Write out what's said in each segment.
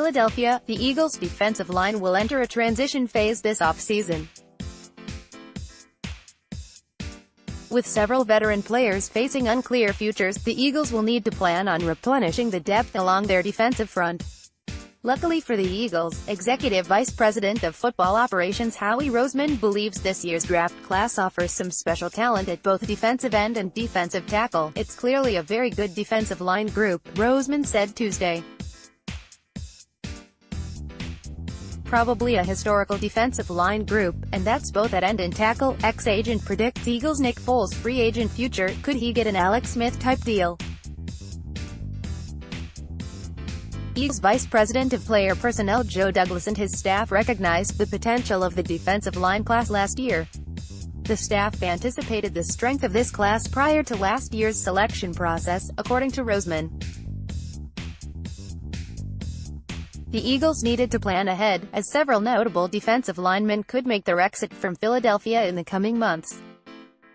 Philadelphia, the Eagles' defensive line will enter a transition phase this offseason. With several veteran players facing unclear futures, the Eagles will need to plan on replenishing the depth along their defensive front. Luckily for the Eagles, Executive Vice President of Football Operations Howie Roseman believes this year's draft class offers some special talent at both defensive end and defensive tackle. "It's clearly a very good defensive line group," Roseman said Tuesday. "Probably a historical defensive line group, and that's both at end and tackle." Ex-agent predicts Eagles Nick Foles' free agent future. Could he get an Alex Smith-type deal? Eagles Vice President of Player Personnel Joe Douglas and his staff recognized the potential of the defensive line class last year. The staff anticipated the strength of this class prior to last year's selection process, according to Roseman. The Eagles needed to plan ahead, as several notable defensive linemen could make their exit from Philadelphia in the coming months.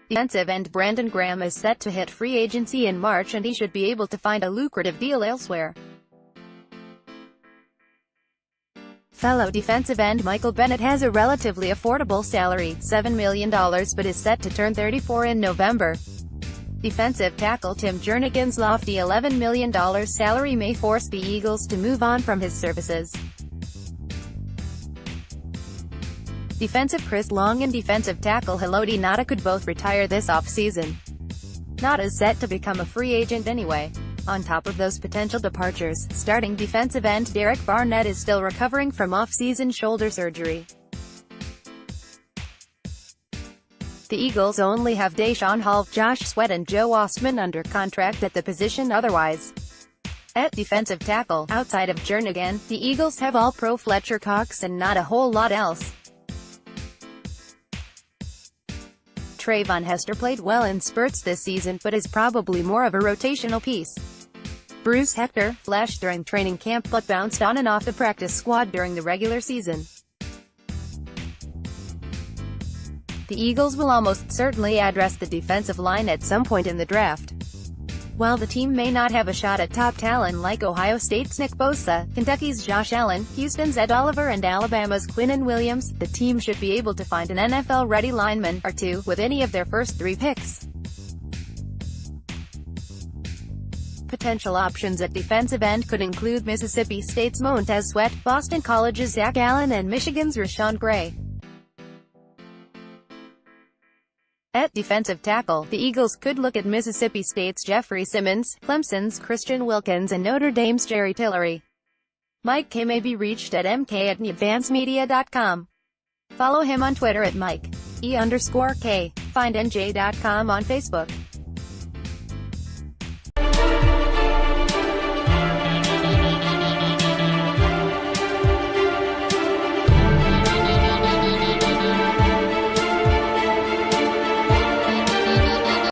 Defensive end Brandon Graham is set to hit free agency in March, and he should be able to find a lucrative deal elsewhere. Fellow defensive end Michael Bennett has a relatively affordable salary, $7 million, but is set to turn 34 in November. Defensive tackle Tim Jernigan's lofty $11 million salary may force the Eagles to move on from his services. Defensive Chris Long and defensive tackle Haloti Ngata could both retire this offseason. Ngata is set to become a free agent anyway. On top of those potential departures, starting defensive end Derek Barnett is still recovering from off-season shoulder surgery. The Eagles only have Deshaun Hall, Josh Sweat and Joe Ostman under contract at the position otherwise. At defensive tackle, outside of Jernigan, the Eagles have All-Pro Fletcher Cox and not a whole lot else. Trayvon Hester played well in spurts this season, but is probably more of a rotational piece. Bruce Hector flashed during training camp but bounced on and off the practice squad during the regular season. The Eagles will almost certainly address the defensive line at some point in the draft. While the team may not have a shot at top talent like Ohio State's Nick Bosa, Kentucky's Josh Allen, Houston's Ed Oliver and Alabama's Quinnen Williams, the team should be able to find an NFL-ready lineman or two with any of their first 3 picks. Potential options at defensive end could include Mississippi State's Montez Sweat, Boston College's Zach Allen and Michigan's Rashawn Gray. At defensive tackle, the Eagles could look at Mississippi State's Jeffrey Simmons, Clemson's Christian Wilkins and Notre Dame's Jerry Tillery. Mike K may be reached at mk@advancemedia.com. Follow him on Twitter at Mike E_K. Find NJ.com on Facebook.